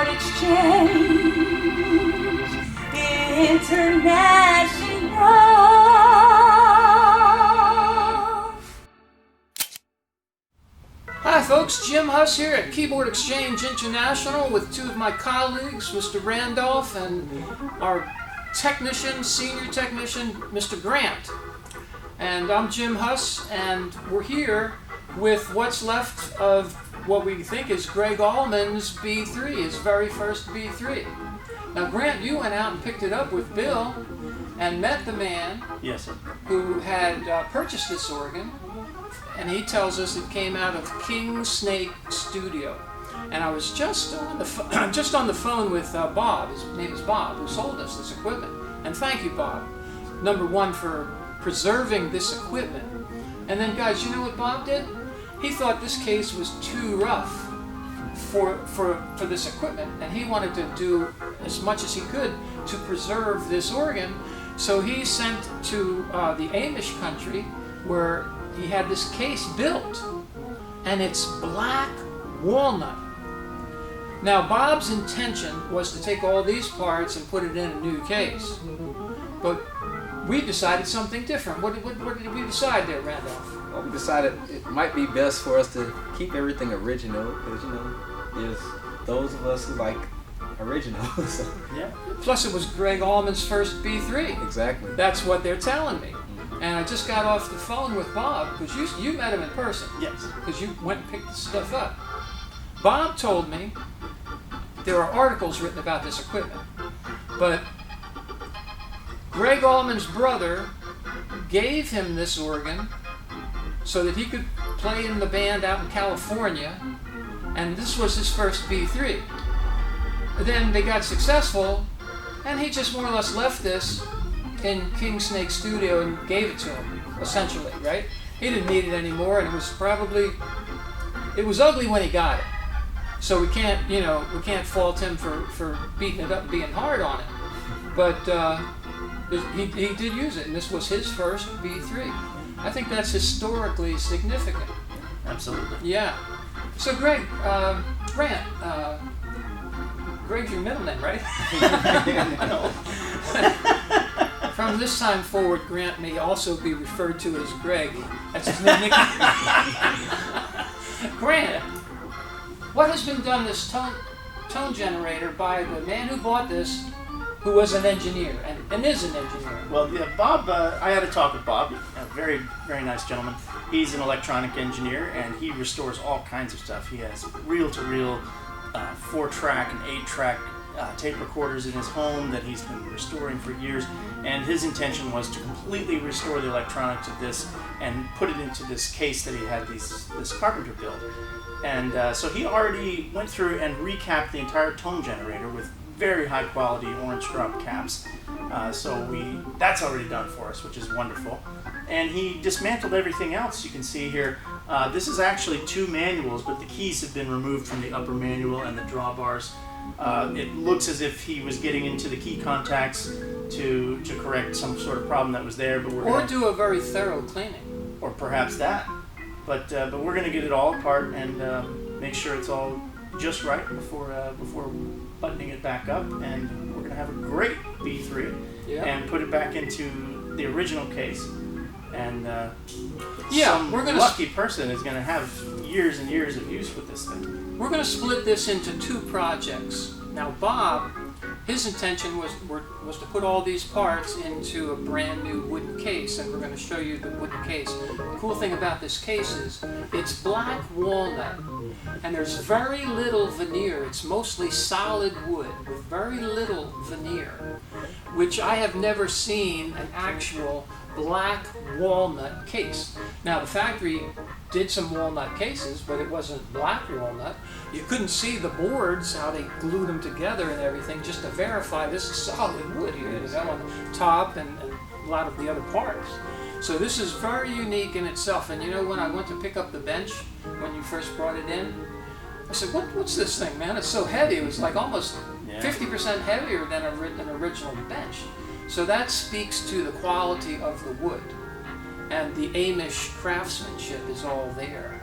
Keyboard Exchange International. Hi folks, Jim Huss here at Keyboard Exchange International with two of my colleagues, Mr. Randolph and our technician, senior technician, Mr. Grant. And I'm Jim Huss, and we're here with what's left of what we think is Gregg Allman's B3, his very first B3. Now Grant, you went out and picked it up with Bill and met the man Yes, sir. who had purchased this organ, and he tells us it came out of King Snake Studio. And I was just on the phone with Bob. His name is Bob, who sold us this equipment. And thank you, Bob. Number one, for preserving this equipment. And then, guys, you know what Bob did? He thought this case was too rough for this equipment, and he wanted to do as much as he could to preserve this organ. So he sent to the Amish country, where he had this case built, and it's black walnut. Now Bob's intention was to take all these parts and put it in a new case, but we decided something different. What did we decide there, Randolph? Well, we decided it might be best for us to keep everything original, because there's those of us who like originals. Yeah. Plus, it was Gregg Allman's first B3. Exactly. That's what they're telling me. And I just got off the phone with Bob, because you met him in person. Yes. Because you went and picked the stuff up. Bob told me there are articles written about this equipment, but Gregg Allman's brother gave him this organ so that he could play in the band out in California, and this was his first B3. Then they got successful, and he just more or less left this in King Snake Studio and gave it to him, essentially, right? He didn't need it anymore, and it was ugly when he got it. So we can't fault him for beating it up and being hard on it. But he did use it, and this was his first B3. I think that's historically significant. Absolutely. Yeah. So Grant, Gregg's your middle name, right? From this time forward, Grant may also be referred to as Gregg. That's his nickname. Grant, what has been done this tone generator by the man who bought this, who was an engineer and is an engineer? Well, yeah, Bob, I had a talk with Bob, a very, very nice gentleman. He's an electronic engineer, and he restores all kinds of stuff. He has reel-to-reel 4-track and 8-track tape recorders in his home that he's been restoring for years, and his intention was to completely restore the electronics of this and put it into this case that he had this carpenter build. And so he already went through and recapped the entire tone generator with very high quality orange drop caps. That's already done for us, which is wonderful. And he dismantled everything else. You can see here, this is actually 2 manuals, but the keys have been removed from the upper manual and the drawbars. It looks as if he was getting into the key contacts to correct some sort of problem that was there, but do a very thorough cleaning. Or perhaps that. But we're going to get it all apart and make sure it's all just right before buttoning it back up, and we're going to have a great B3 and put it back into the original case. And some lucky person is going to have years and years of use with this thing. We're going to split this into 2 projects. Now, Bob, his intention was to put all these parts into a brand new wooden case, and we're going to show you the wooden case. The cool thing about this case is it's black walnut, and there's very little veneer. It's mostly solid wood with very little veneer, which I have never seen an actual black walnut case. Now, the factory did some walnut cases, but it wasn't black walnut. You couldn't see the boards, how they glued them together and everything, just to verify this is solid wood here, on the top and a lot of the other parts. So this is very unique in itself. And when I went to pick up the bench, when you first brought it in, I said, what's this thing, man? It's so heavy. It was like almost 50% heavier than an original bench. So that speaks to the quality of the wood. And the Amish craftsmanship is all there.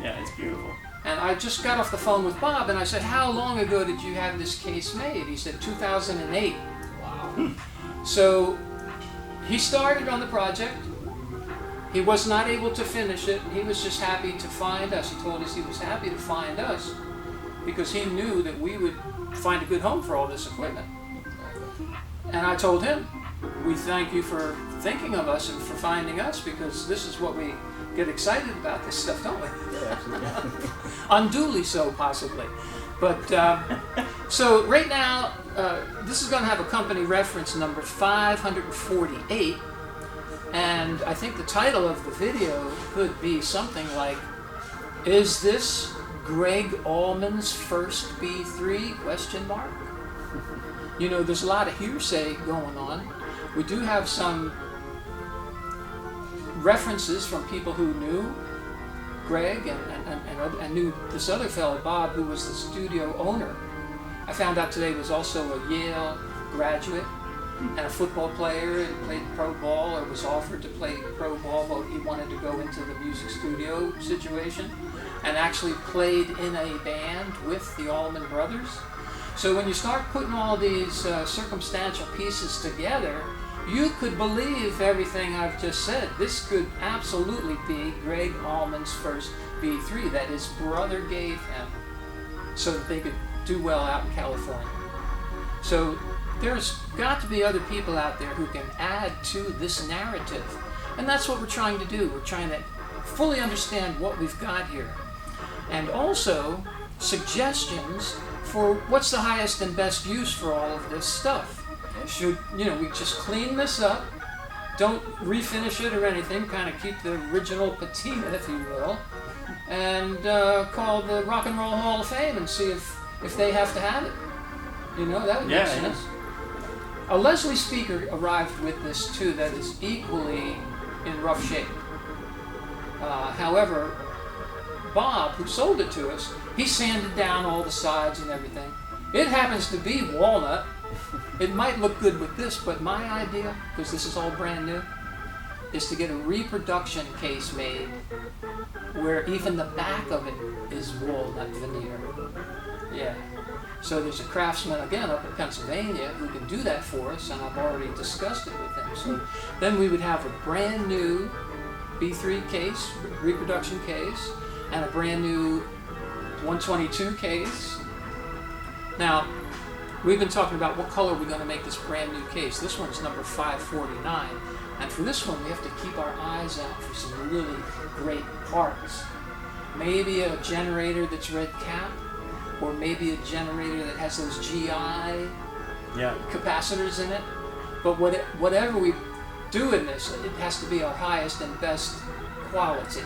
Yeah, it's beautiful. And I just got off the phone with Bob, and I said, how long ago did you have this case made? He said, 2008. Wow. So he started on the project. He was not able to finish it. He was just happy to find us. He told us he was happy to find us because he knew that we would find a good home for all this equipment. And I told him, we thank you for thinking of us and for finding us, because this is what we get excited about, this stuff, don't we? Yeah, absolutely. Unduly so, possibly. But, so right now, this is going to have a company reference number 548, and I think the title of the video could be something like, is this Gregg Allman's first B3, question mark? You know, there's a lot of hearsay going on. We do have some references from people who knew Gregg and knew this other fellow, Bob, who was the studio owner. I found out today was also a Yale graduate and a football player, and played pro ball, or was offered to play pro ball, but he wanted to go into the music studio situation, and actually played in a band with the Allman Brothers. So when you start putting all these circumstantial pieces together, you could believe everything I've just said. This could absolutely be Gregg Allman's first B3 that his brother gave him so that they could do well out in California. So there's got to be other people out there who can add to this narrative. And that's what we're trying to do. We're trying to fully understand what we've got here. And also suggestions for what's the highest and best use for all of this stuff. Should, you know, we just clean this up, don't refinish it or anything, kind of keep the original patina, if you will, and call the Rock and Roll Hall of Fame and see if they have to have it. You know, that would make sense. A Leslie speaker arrived with this too that is equally in rough shape. However, Bob, who sold it to us, he sanded down all the sides and everything. It happens to be walnut. It might look good with this, but my idea, because this is all brand new, is to get a reproduction case made where even the back of it is walnut veneer. Yeah. So there's a craftsman, again, up in Pennsylvania who can do that for us, and I've already discussed it with him. So then we would have a brand new B3 case, reproduction case, and a brand new 122 case. Now, we've been talking about what color we're going to make this brand new case. This one's number 549. And for this one, we have to keep our eyes out for some really great parts. Maybe a generator that's red cap, or maybe a generator that has those GI capacitors in it. But whatever we do in this, it has to be our highest and best quality.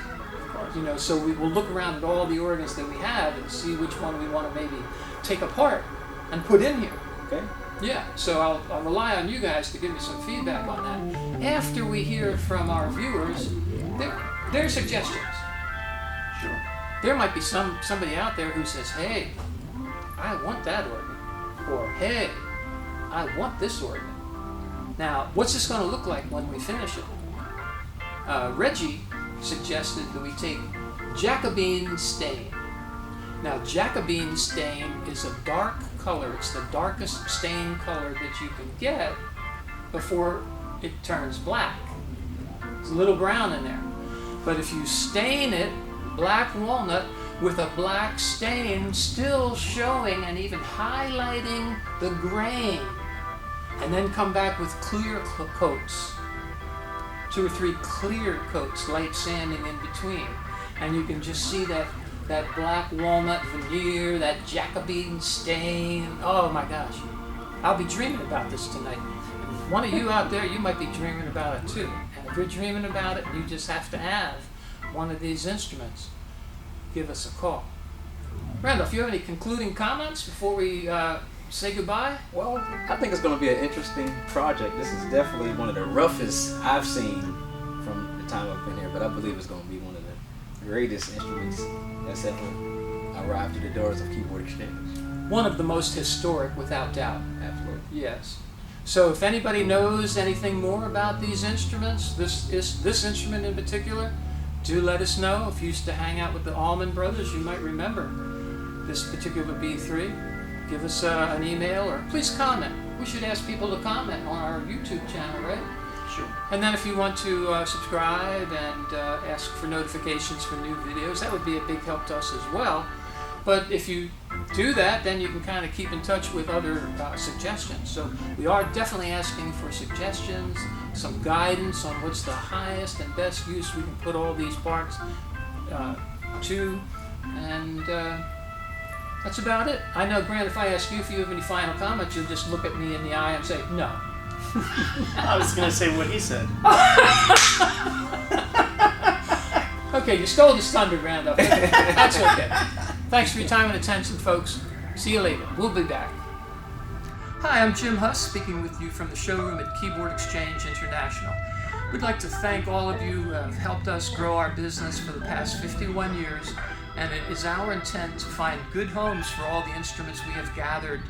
You know, so we will look around at all the organs that we have and see which one we want to maybe take apart and put in here. Okay. Yeah, so I'll rely on you guys to give me some feedback on that. After we hear from our viewers, their suggestions. Sure. There might be somebody out there who says, hey, I want that organ. Or, hey, I want this organ. Now, what's this going to look like when we finish it? Reggie suggested that we take Jacobin stain. Now, Jacobin stain is a dark color. It's the darkest stain color that you can get before it turns black. There's a little brown in there. But if you stain it black walnut with a black stain still showing and even highlighting the grain, and then come back with clear coats, 2 or 3 clear coats, light sanding in between, and you can just see that black walnut veneer, that Jacobin stain. Oh my gosh, I'll be dreaming about this tonight. And one of you out there, you might be dreaming about it too. And if you're dreaming about it, you just have to have one of these instruments. Give us a call. Randolph, you have any concluding comments before we say goodbye? Well, I think it's going to be an interesting project. This is definitely one of the roughest I've seen from the time I've been here, but I believe it's going to be one of the greatest instruments that's ever arrived to the doors of Keyboard Exchange. One of the most historic, without doubt. Absolutely. Yes. So if anybody knows anything more about these instruments, this instrument in particular, do let us know. If you used to hang out with the Allman Brothers, you might remember this particular B3. Give us an email, or please comment. We should ask people to comment on our YouTube channel, right? Sure. And then if you want to subscribe and ask for notifications for new videos, that would be a big help to us as well. But if you do that, then you can kind of keep in touch with other suggestions. So we are definitely asking for suggestions, some guidance on what's the highest and best use we can put all these parts to, and that's about it. I know, Grant, if I ask you if you have any final comments, you'll just look at me in the eye and say, no. I was going to say what he said. Okay, you stole his thunder, Randolph. That's okay. Thanks for your time and attention, folks. See you later. We'll be back. Hi, I'm Jim Huss, speaking with you from the showroom at Keyboard Exchange International. We'd like to thank all of you who have helped us grow our business for the past 51 years, and it is our intent to find good homes for all the instruments we have gathered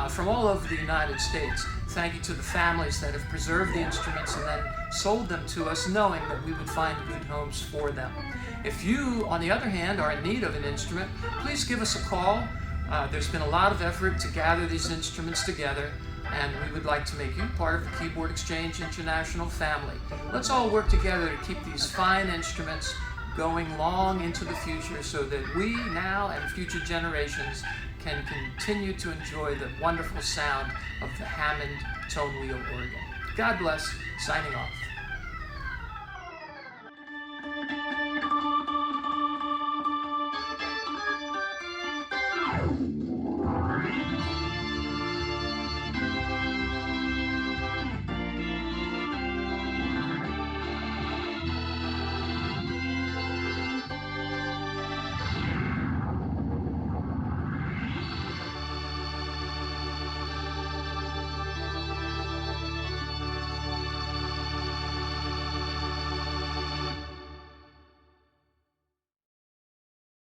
from all over the United States. Thank you to the families that have preserved the instruments and then sold them to us, knowing that we would find good homes for them. If you, on the other hand, are in need of an instrument, please give us a call. There's been a lot of effort to gather these instruments together, and we would like to make you part of the Keyboard Exchange International family. Let's all work together to keep these fine instruments going long into the future, so that we now and future generations can continue to enjoy the wonderful sound of the Hammond tone wheel organ. God bless. Signing off.